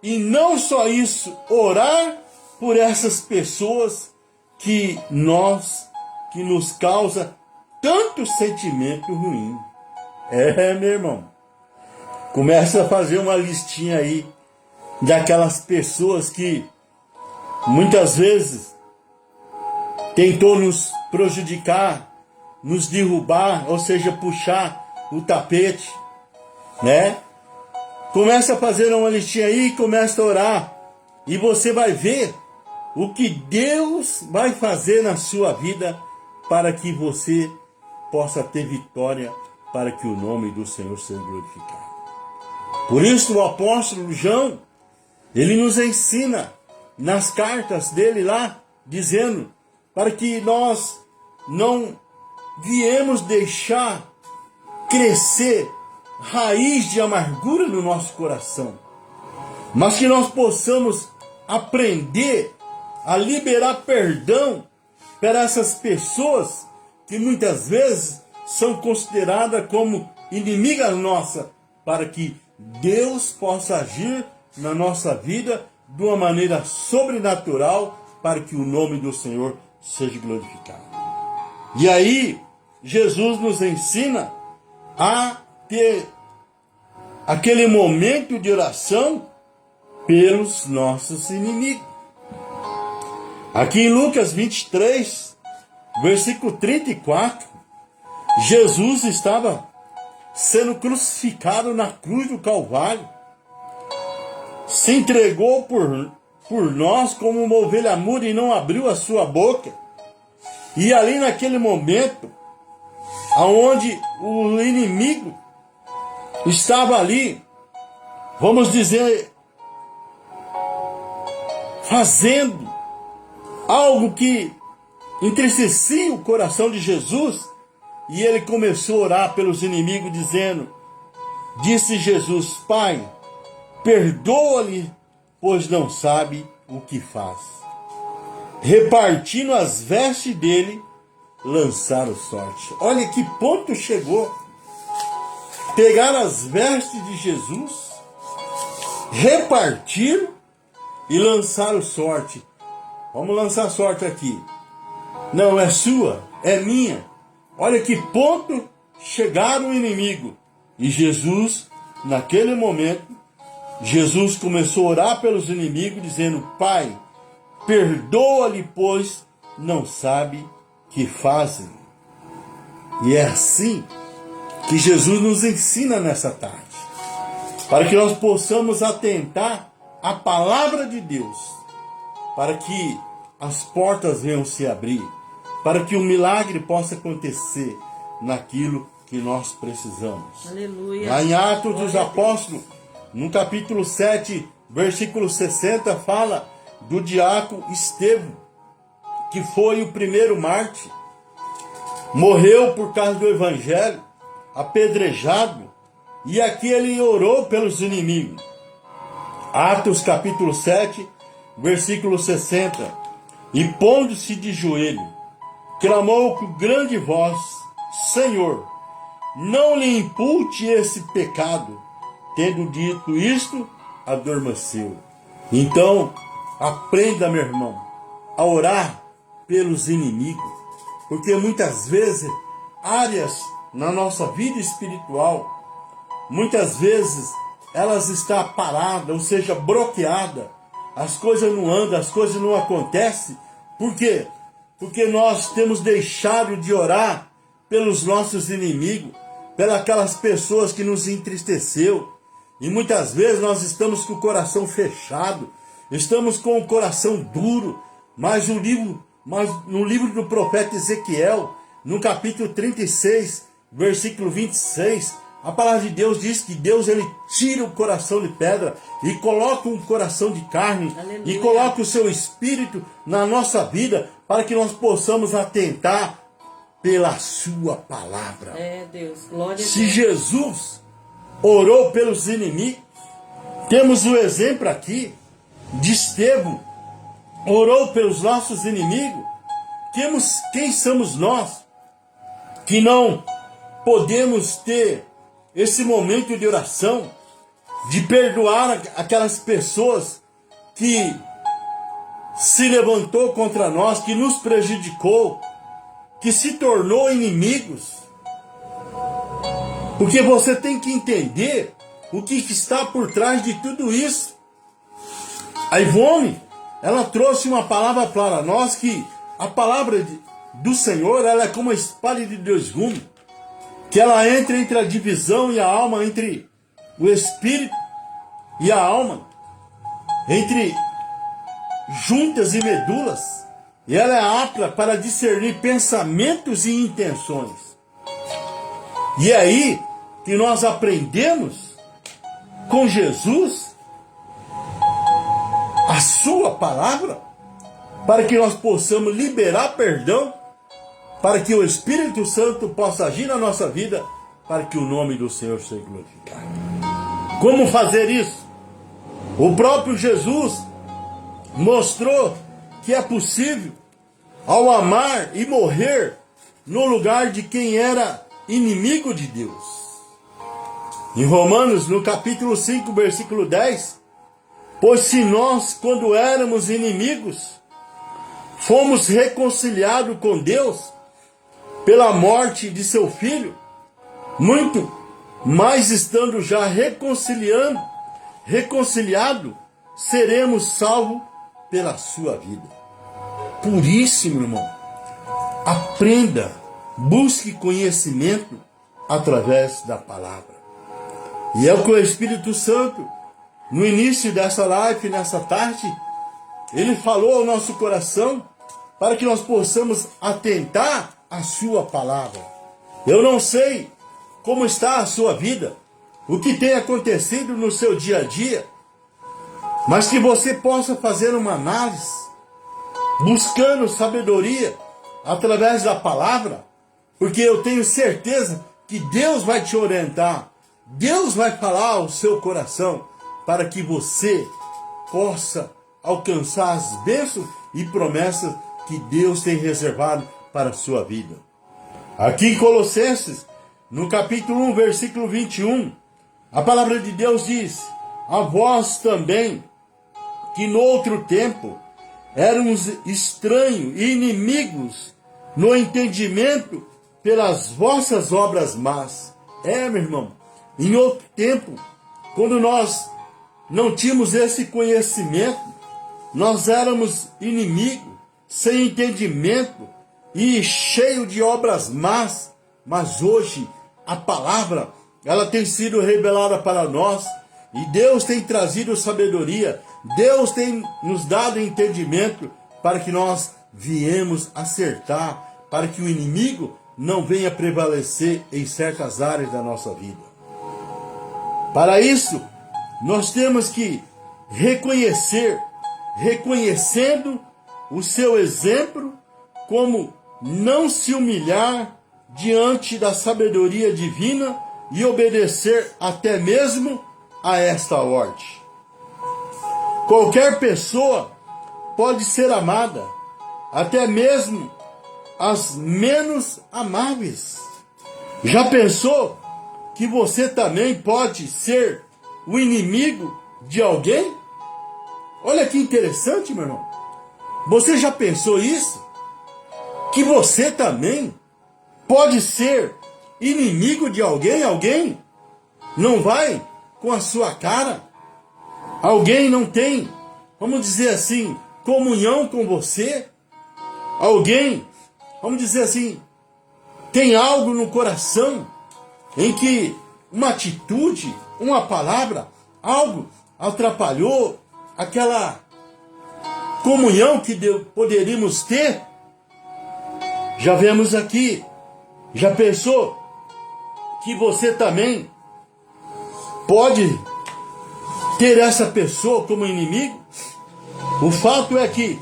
e não só isso, orar por essas pessoas que nos causa tanto sentimento ruim. Meu irmão, começa a fazer uma listinha aí daquelas pessoas que muitas vezes tentou nos prejudicar, nos derrubar, ou seja, puxar o tapete, né? Começa a fazer uma listinha aí e começa a orar, e você vai ver o que Deus vai fazer na sua vida para que você possa ter vitória, para que o nome do Senhor seja glorificado. Por isso o apóstolo João, ele nos ensina nas cartas dele lá, dizendo para que nós não viemos deixar crescer raiz de amargura no nosso coração, mas que nós possamos aprender a liberar perdão para essas pessoas que muitas vezes são consideradas como inimigas nossas, para que Deus possa agir na nossa vida de uma maneira sobrenatural, para que o nome do Senhor seja glorificado. E aí, Jesus nos ensina a ter aquele momento de oração pelos nossos inimigos. Aqui em Lucas 23, versículo 34, Jesus estava sendo crucificado na cruz do Calvário, se entregou por nós como uma ovelha muda e não abriu a sua boca. E ali naquele momento, aonde o inimigo estava ali, vamos dizer, fazendo algo que entristecia o coração de Jesus, e ele começou a orar pelos inimigos, disse Jesus: Pai, perdoa-lhe, pois não sabe o que faz. Repartindo as vestes dele, lançaram sorte. Olha que ponto chegou. Pegaram as vestes de Jesus, repartiram e lançaram sorte. Vamos lançar sorte aqui. Não é sua, é minha. Olha que ponto chegaram o inimigo. E Jesus, naquele momento, Jesus começou a orar pelos inimigos, dizendo: Pai, perdoa-lhe, pois não sabe que fazem. E é assim que Jesus nos ensina nessa tarde, para que nós possamos atentar à palavra de Deus, para que as portas venham se abrir, para que o milagre possa acontecer naquilo que nós precisamos. Aleluia. Lá em Atos dos Apóstolos, no capítulo 7, versículo 60, fala do diácono Estevão, que foi o primeiro mártir. Morreu por causa do evangelho, apedrejado, e aqui ele orou pelos inimigos. Atos capítulo 7, versículo 60. E pondo-se de joelho, clamou com grande voz: Senhor, não lhe impute esse pecado. Tendo dito isto, adormeceu. Então, aprenda, meu irmão, a orar pelos inimigos, porque muitas vezes áreas na nossa vida espiritual, muitas vezes elas estão paradas, ou seja, bloqueadas. As coisas não andam, as coisas não acontecem. Por quê? Porque nós temos deixado de orar pelos nossos inimigos, pelas aquelas pessoas que nos entristeceu. E muitas vezes nós estamos com o coração fechado, estamos com o coração duro. Mas no livro do profeta Ezequiel, no capítulo 36, versículo 26, a palavra de Deus diz que Deus ele tira o coração de pedra e coloca um coração de carne. Aleluia. E coloca o seu espírito na nossa vida para que nós possamos atentar pela sua palavra. É, Deus, glória a Deus. Se Jesus orou pelos inimigos, temos o exemplo aqui de Estevão, orou pelos nossos inimigos. Quem somos nós que não podemos ter esse momento de oração, de perdoar aquelas pessoas que se levantou contra nós, que nos prejudicou, que se tornou inimigos? Porque você tem que entender o que está por trás de tudo isso. A Ivone, ela trouxe uma palavra para nós, que a palavra do Senhor, ela é como a espada de dois gumes, que ela entra entre a divisão e a alma, entre o espírito e a alma, entre juntas e medulas, e ela é apta para discernir pensamentos e intenções. E é aí que nós aprendemos com Jesus a sua palavra, para que nós possamos liberar perdão, para que o Espírito Santo possa agir na nossa vida, para que o nome do Senhor seja glorificado. Como fazer isso? O próprio Jesus mostrou que é possível, ao amar e morrer no lugar de quem era inimigo de Deus. Em Romanos, no capítulo 5, versículo 10, pois se nós, quando éramos inimigos, fomos reconciliados com Deus pela morte de seu Filho, muito mais estando já reconciliado, seremos salvos pela sua vida. Por isso, meu irmão, aprenda, busque conhecimento através da palavra. E é o que o Espírito Santo, no início dessa live, nessa tarde, ele falou ao nosso coração, para que nós possamos atentar à sua palavra. Eu não sei como está a sua vida, o que tem acontecido no seu dia a dia, mas que você possa fazer uma análise, buscando sabedoria através da palavra, porque eu tenho certeza que Deus vai te orientar, Deus vai falar ao seu coração, para que você possa alcançar as bênçãos e promessas que Deus tem reservado para a sua vida. Aqui em Colossenses, no capítulo 1, versículo 21, a palavra de Deus diz: a vós também, que no outro tempo éramos estranhos e inimigos no entendimento pelas vossas obras más. Meu irmão, em outro tempo, quando nós não tínhamos esse conhecimento, nós éramos inimigos, sem entendimento e cheio de obras más. Mas hoje a palavra, ela tem sido revelada para nós, e Deus tem trazido sabedoria, Deus tem nos dado entendimento, para que nós viemos acertar, para que o inimigo não venha prevalecer em certas áreas da nossa vida. Para isso, nós temos que reconhecendo o seu exemplo, como não se humilhar diante da sabedoria divina e obedecer até mesmo a esta ordem. Qualquer pessoa pode ser amada, até mesmo as menos amáveis. Já pensou que você também pode ser o inimigo de alguém? Olha que interessante, meu irmão. Você já pensou isso? Que você também pode ser inimigo de alguém? Alguém não vai com a sua cara? Alguém não tem, vamos dizer assim, comunhão com você? Alguém, vamos dizer assim, tem algo no coração em que uma atitude, uma palavra, algo atrapalhou aquela comunhão que poderíamos ter? Já vemos aqui, já pensou que você também pode ter essa pessoa como inimigo? O fato é que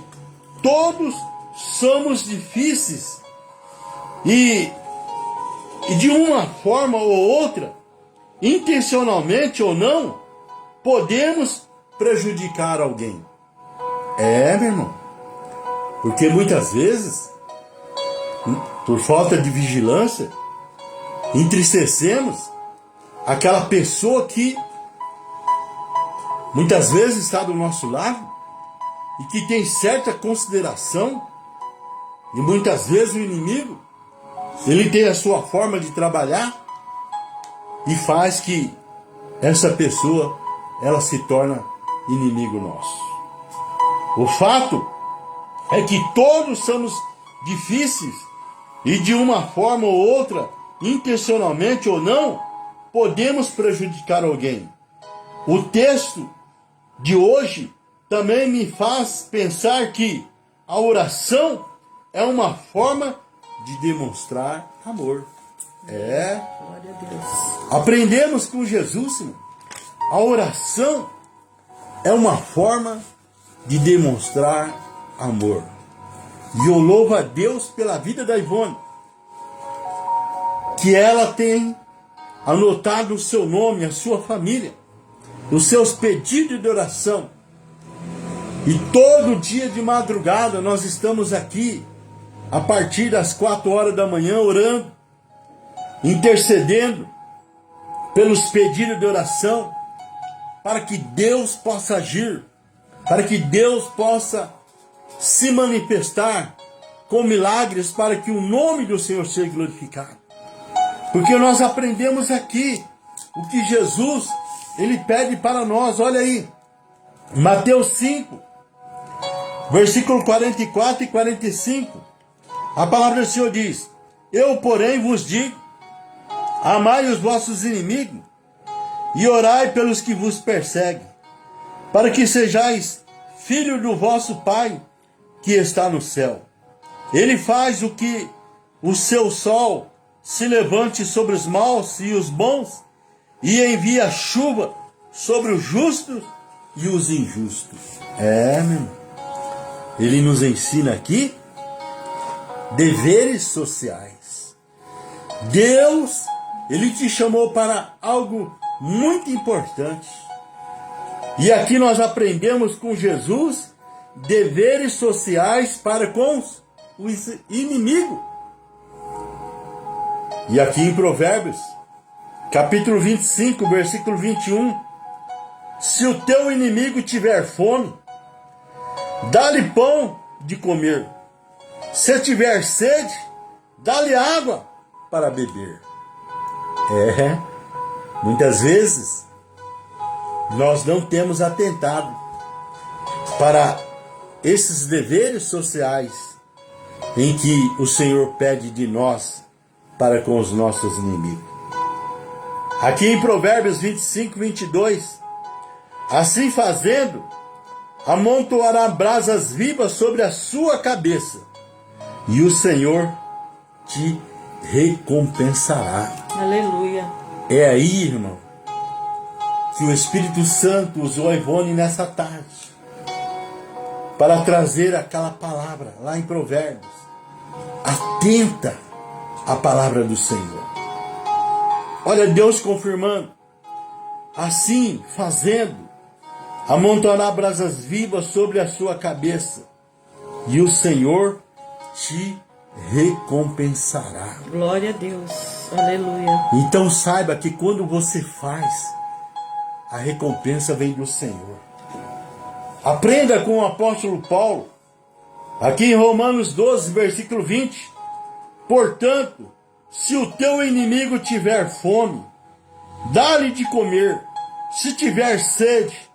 todos somos difíceis e de uma forma ou outra, intencionalmente ou não, podemos prejudicar alguém. Meu irmão, porque muitas vezes, por falta de vigilância, entristecemos aquela pessoa que muitas vezes está do nosso lado e que tem certa consideração. E muitas vezes o inimigo, ele tem a sua forma de trabalhar e faz que essa pessoa, ela se torna inimigo nosso. O fato é que todos somos difíceis e de uma forma ou outra, intencionalmente ou não, podemos prejudicar alguém. O texto de hoje também me faz pensar que a oração é uma forma de demonstrar amor. Glória a Deus. Aprendemos com Jesus, Senhor. A oração é uma forma de demonstrar amor. E eu louvo a Deus pela vida da Ivone, que ela tem anotado o seu nome, a sua família, os seus pedidos de oração. E todo dia de madrugada nós estamos aqui, a partir das 4 horas da manhã, orando, intercedendo pelos pedidos de oração, para que Deus possa agir, para que Deus possa se manifestar com milagres, para que o nome do Senhor seja glorificado. Porque nós aprendemos aqui o que Jesus, ele pede para nós. Olha aí, Mateus 5, versículo 44 e 45. A palavra do Senhor diz: eu, porém, vos digo, amai os vossos inimigos e orai pelos que vos perseguem, para que sejais filho do vosso Pai que está no céu. Ele faz o que o seu sol se levante sobre os maus e os bons, e envia chuva sobre os justos e os injustos. Meu irmão, ele nos ensina aqui deveres sociais. Deus, ele te chamou para algo muito importante. E aqui nós aprendemos com Jesus deveres sociais para com o inimigo. E aqui em Provérbios, capítulo 25, versículo 21, se o teu inimigo tiver fome, dá-lhe pão de comer. Se tiver sede, dá-lhe água para beber. Muitas vezes nós não temos atentado para esses deveres sociais em que o Senhor pede de nós para com os nossos inimigos. Aqui em Provérbios 25, 22, assim fazendo, amontoará brasas vivas sobre a sua cabeça, e o Senhor te recompensará. Aleluia. É aí, irmão, que o Espírito Santo usou a Ivone nessa tarde para trazer aquela palavra lá em Provérbios. Atenta à palavra do Senhor. Olha Deus confirmando. Assim fazendo, amontoará brasas vivas sobre a sua cabeça, e o Senhor te recompensará. Glória a Deus. Aleluia. Então saiba que quando você faz a recompensa vem do Senhor. Aprenda com o apóstolo Paulo, aqui em Romanos 12, versículo 20. Portanto, se o teu inimigo tiver fome, dá-lhe de comer. Se tiver sede,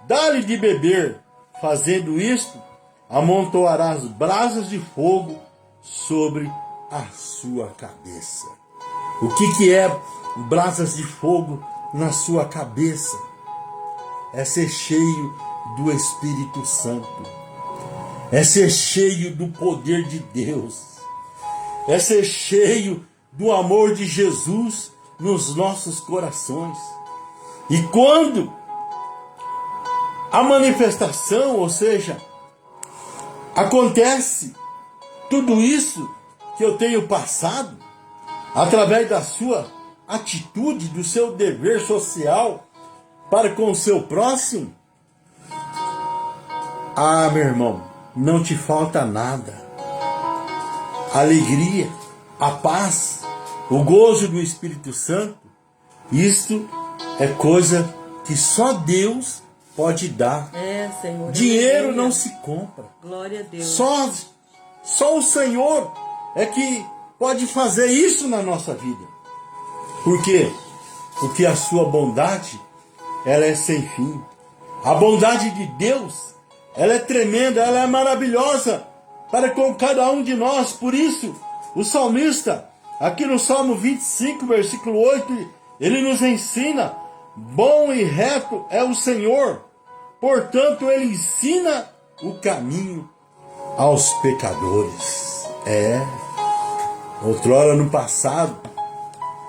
dá-lhe de beber. Fazendo isto, amontoarás brasas de fogo sobre a sua cabeça. O que é brasas de fogo na sua cabeça? É ser cheio do Espírito Santo. É ser cheio do poder de Deus. É ser cheio do amor de Jesus nos nossos corações. E quando a manifestação, ou seja, acontece tudo isso que eu tenho passado, através da sua atitude, do seu dever social para com o seu próximo, meu irmão, não te falta nada. A alegria, a paz, o gozo do Espírito Santo, isto é coisa que só Deus pode dar. Senhor. Dinheiro não se compra. Glória a Deus. Só o Senhor é que pode fazer isso na nossa vida. Por quê? Porque a sua bondade, ela é sem fim. A bondade de Deus, ela é tremenda, ela é maravilhosa para com cada um de nós. Por isso, o salmista, aqui no Salmo 25, versículo 8, ele nos ensina: bom e reto é o Senhor, portanto ele ensina o caminho aos pecadores. Outrora no passado,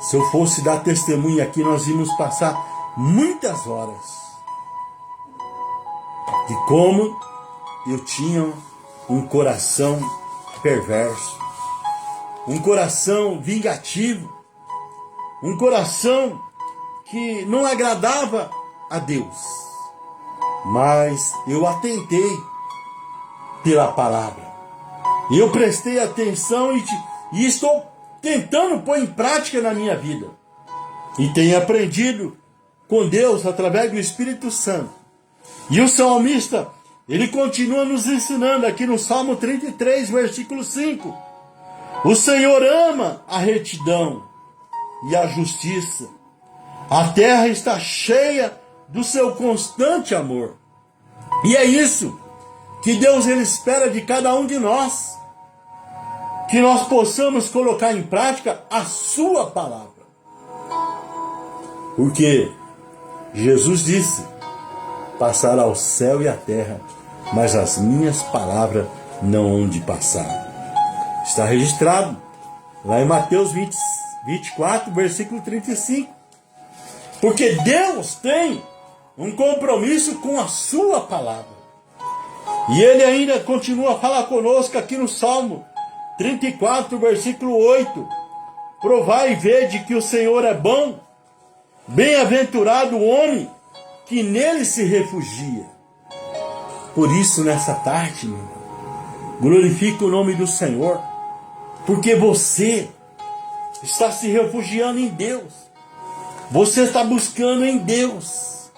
se eu fosse dar testemunho aqui, nós íamos passar muitas horas de como eu tinha um coração perverso, um coração vingativo, um coração que não agradava a Deus. Mas eu atentei pela palavra, eu prestei atenção e estou tentando pôr em prática na minha vida. E tenho aprendido com Deus através do Espírito Santo. E o salmista, ele continua nos ensinando aqui no Salmo 33, versículo 5. O Senhor ama a retidão e a justiça. A terra está cheia do seu constante amor. E é isso que Deus ele espera de cada um de nós. Que nós possamos colocar em prática a sua palavra. Porque Jesus disse: passará o céu e a terra, mas as minhas palavras não hão de passar. Está registrado lá em Mateus 24, versículo 35. Porque Deus tem um compromisso com a sua palavra. E ele ainda continua a falar conosco aqui no Salmo 34, versículo 8. Provai e vede que o Senhor é bom. Bem-aventurado o homem que nele se refugia. Por isso, nessa tarde, meu irmão, glorifique o nome do Senhor, porque você está se refugiando em Deus. Você está buscando em Deus.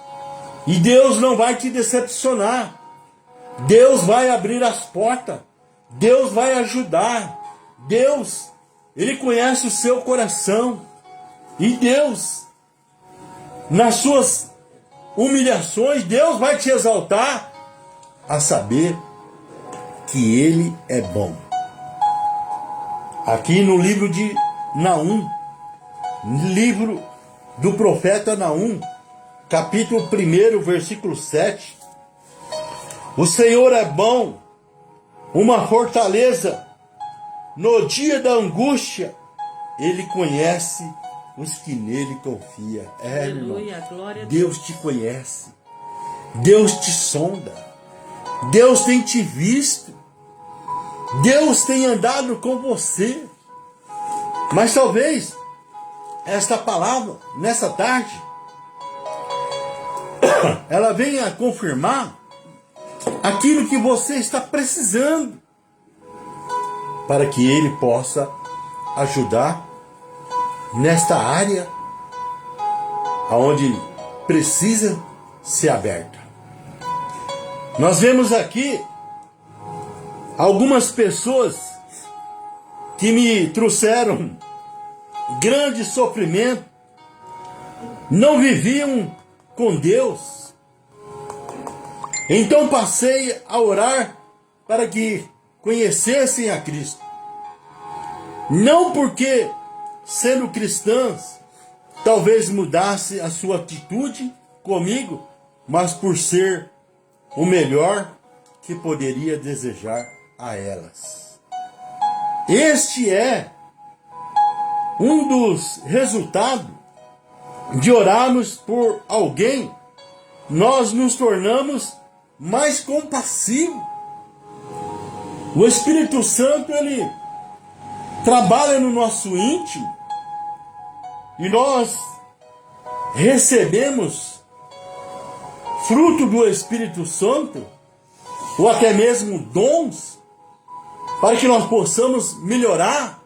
E Deus não vai te decepcionar. Deus vai abrir as portas. Deus vai ajudar. Deus, ele conhece o seu coração. E Deus, nas suas humilhações, Deus vai te exaltar a saber que ele é bom. Aqui no livro de Naum, livro do profeta Naum, capítulo 1, versículo 7. O Senhor é bom, uma fortaleza. No dia da angústia, ele conhece os que nele confiam. Aleluia, glória a Deus te conhece. Deus te sonda. Deus tem te visto. Deus tem andado com você. Mas talvez esta palavra, nessa tarde, ela venha a confirmar aquilo que você está precisando, para que ele possa ajudar nesta área onde precisa ser aberta. Nós vemos aqui algumas pessoas que me trouxeram grande sofrimento, não viviam com Deus. Então passei a orar para que conhecessem a Cristo. Não porque, sendo cristãs, talvez mudasse a sua atitude comigo, mas por ser o melhor que poderia desejar a elas. Este é um dos resultados de orarmos por alguém. Nós nos tornamos mais compassivos. O Espírito Santo, ele trabalha no nosso íntimo e nós recebemos fruto do Espírito Santo, ou até mesmo dons, para que nós possamos melhorar,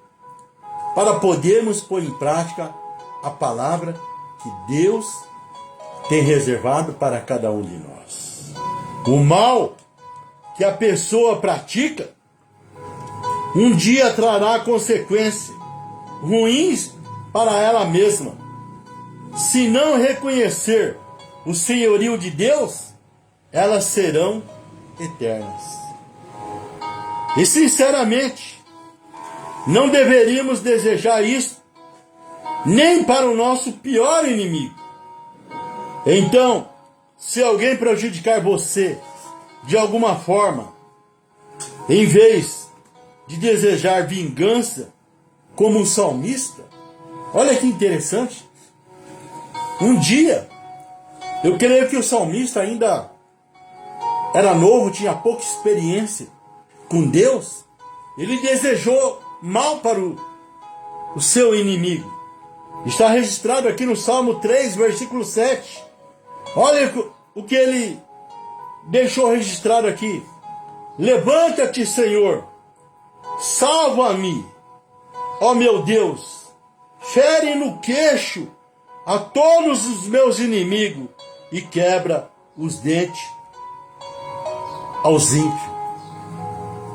para podermos pôr em prática a palavra que Deus tem reservado para cada um de nós. O mal que a pessoa pratica, um dia trará consequências ruins para ela mesma. Se não reconhecer o senhorio de Deus, elas serão eternas. E sinceramente, não deveríamos desejar isso nem para o nosso pior inimigo. Então, se alguém prejudicar você de alguma forma, em vez de desejar vingança, como um salmista, olha que interessante. Um dia, eu creio que o salmista ainda era novo, tinha pouca experiência com Deus. Ele desejou mal para o seu inimigo. Está registrado aqui no Salmo 3, versículo 7. Olha o que ele deixou registrado aqui. Levanta-te, Senhor, salva-me, ó meu Deus, fere no queixo a todos os meus inimigos e quebra os dentes aos ímpios.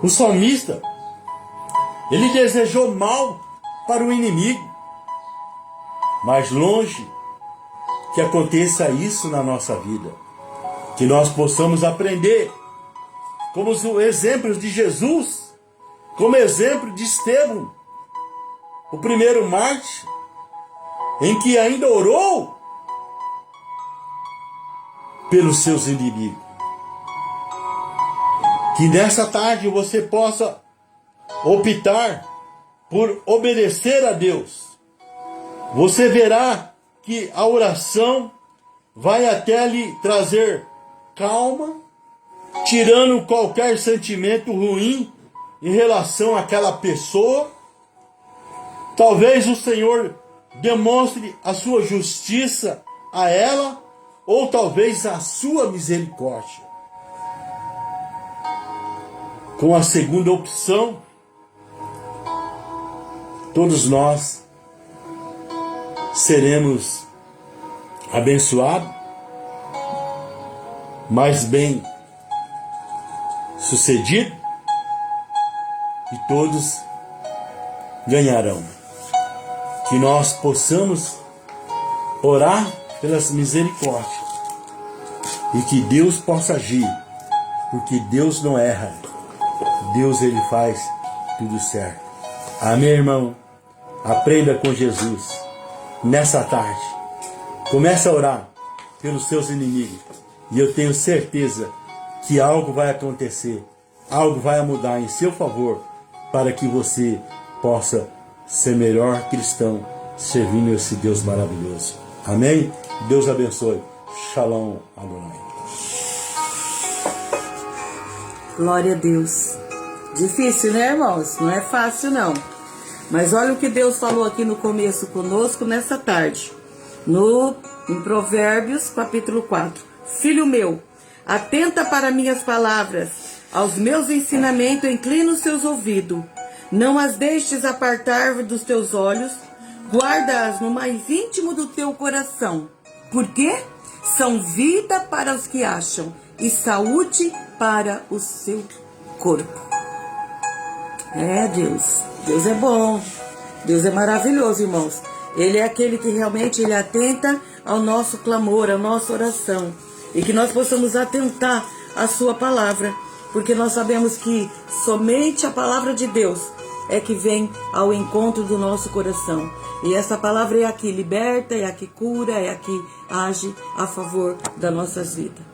O salmista, ele desejou mal para o inimigo, mas longe que aconteça isso na nossa vida, que nós possamos aprender como os exemplos de Jesus, como exemplo de Estevão, o primeiro mártir, em que ainda orou pelos seus inimigos. Que nessa tarde você possa optar por obedecer a Deus. Você verá que a oração vai até lhe trazer calma, tirando qualquer sentimento ruim em relação àquela pessoa. Talvez o Senhor demonstre a sua justiça a ela, ou talvez a sua misericórdia. Com a segunda opção, todos nós seremos abençoados, mais bem sucedidos, e todos ganharão. Que nós possamos orar pelas misericórdias e que Deus possa agir, porque Deus não erra. Deus, ele faz tudo certo. Amém, irmão? Aprenda com Jesus nessa tarde. Comece a orar pelos seus inimigos. E eu tenho certeza que algo vai acontecer. Algo vai mudar em seu favor para que você possa ser melhor cristão servindo esse Deus maravilhoso. Amém? Deus abençoe. Shalom Adonai. Glória a Deus. Difícil, né, irmãos? Não é fácil, não. Mas olha o que Deus falou aqui no começo conosco nessa tarde. Em Provérbios, capítulo 4. Filho meu, atenta para minhas palavras. Aos meus ensinamentos inclina os seus ouvidos. Não as deixes apartar dos teus olhos. Guarda-as no mais íntimo do teu coração. Por quê? são vida para os que acham e saúde para o seu corpo. Deus. Deus é bom. Deus é maravilhoso, irmãos. Ele é aquele que realmente ele atenta ao nosso clamor, à nossa oração. E que nós possamos atentar à sua palavra. Porque nós sabemos que somente a palavra de Deus é que vem ao encontro do nosso coração. E essa palavra é a que liberta, é a que cura, é a que age a favor das nossas vidas.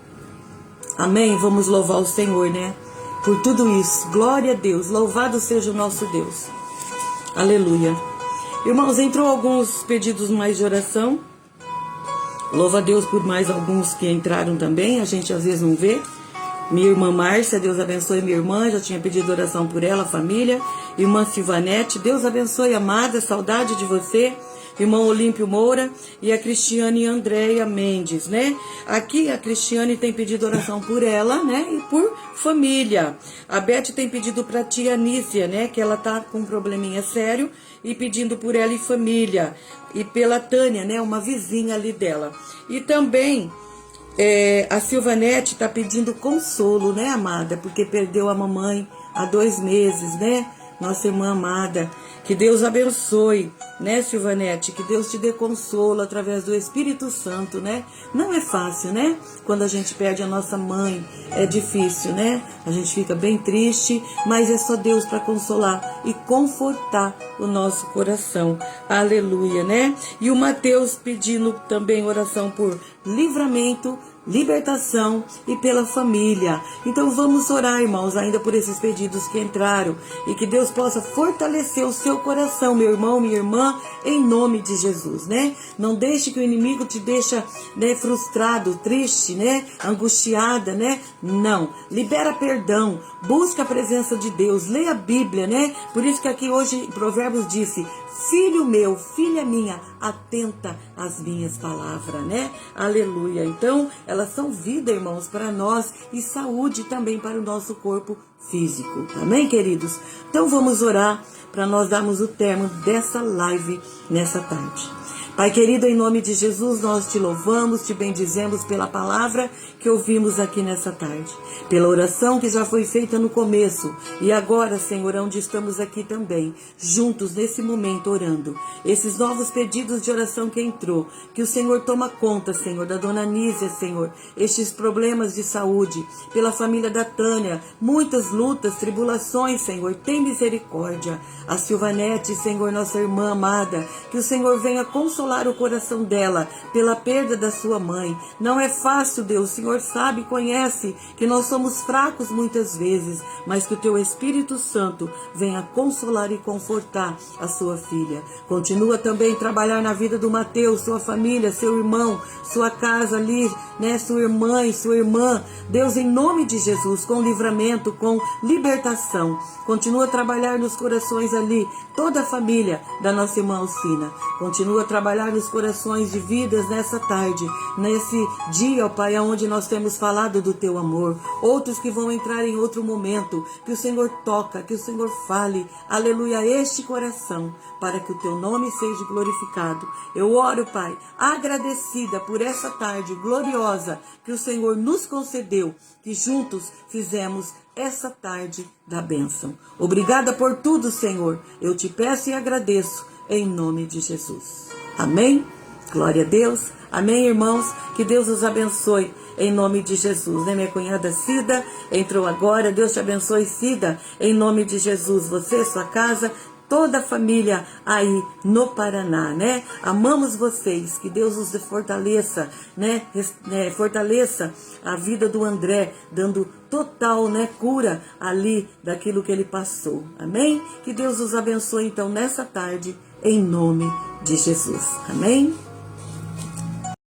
Amém? Vamos louvar o Senhor, né? Por tudo isso. Glória a Deus. Louvado seja o nosso Deus. Aleluia. Irmãos, entrou alguns pedidos mais de oração. Louva a Deus por mais alguns que entraram também. A gente às vezes não vê. Minha irmã Márcia, Deus abençoe minha irmã, já tinha pedido oração por ela, família. Irmã Silvanete, Deus abençoe, amada, saudade de você. Irmão Olímpio Moura e a Cristiane Andréia Mendes, né? Aqui a Cristiane tem pedido oração por ela, né? E por família. A Beth tem pedido para tia Anícia, né? Que ela tá com um probleminha sério e pedindo por ela e família. E pela Tânia, né? Uma vizinha ali dela. E também a Silvanete está pedindo consolo, né, amada? Porque perdeu a mamãe há 2 meses, né? Nossa irmã amada. Que Deus abençoe, né, Silvanete? Que Deus te dê consolo através do Espírito Santo, né? Não é fácil, né? Quando a gente perde a nossa mãe, é difícil, né? A gente fica bem triste, mas é só Deus para consolar e confortar o nosso coração. Aleluia, né? E o Mateus pedindo também oração por livramento, libertação e pela família. Então vamos orar, irmãos, ainda por esses pedidos que entraram e que Deus possa fortalecer o seu coração, meu irmão, minha irmã, em nome de Jesus, né? Não deixe que o inimigo te deixe, né, frustrado, triste, né, angustiada, né? Não. Libera perdão, busca a presença de Deus, leia a Bíblia, né? Por isso que aqui hoje Provérbios disse: filho meu, filha minha, atenta às minhas palavras, né? Aleluia. Então, elas são vida, irmãos, para nós e saúde também para o nosso corpo físico. Amém, queridos? Então, vamos orar para nós darmos o termo dessa live nessa tarde. Pai querido, em nome de Jesus, nós te louvamos, te bendizemos pela palavra que ouvimos aqui nessa tarde, pela oração que já foi feita no começo e agora, Senhor, onde estamos aqui também, juntos nesse momento orando. Esses novos pedidos de oração que entrou, que o Senhor toma conta, Senhor, da dona Nízia, Senhor, estes problemas de saúde, pela família da Tânia, muitas lutas, tribulações, Senhor, tem misericórdia. A Silvanete, Senhor, nossa irmã amada, que o Senhor venha consolar o coração dela pela perda da sua mãe. Não é fácil, Deus, o Senhor sabe, conhece que nós somos fracos muitas vezes, mas que o teu Espírito Santo venha consolar e confortar a sua filha. Continua também a trabalhar na vida do Mateus, sua família, seu irmão, sua casa ali, né, sua irmã e sua irmã. Deus, em nome de Jesus, com livramento, com libertação. Continua a trabalhar nos corações ali, toda a família da nossa irmã Alcina. Continua a trabalhar nos corações de vidas nessa tarde, nesse dia, ó Pai, onde nós temos falado do teu amor. Outros que vão entrar em outro momento, que o Senhor toca, que o Senhor fale, aleluia, este coração, para que o teu nome seja glorificado. Eu oro, Pai, agradecida por essa tarde gloriosa que o Senhor nos concedeu, que juntos fizemos essa tarde da bênção. Obrigada por tudo, Senhor. Eu te peço e agradeço em nome de Jesus. Amém? Glória a Deus. Amém, irmãos? Que Deus os abençoe em nome de Jesus, né? Minha cunhada Cida entrou agora. Deus te abençoe, Cida, em nome de Jesus. Você, sua casa, toda a família aí no Paraná, né? Amamos vocês, que Deus os fortaleça, né? Fortaleça a vida do André, dando total, né, cura ali daquilo que ele passou. Amém? Que Deus os abençoe então nessa tarde, em nome de Jesus. Amém?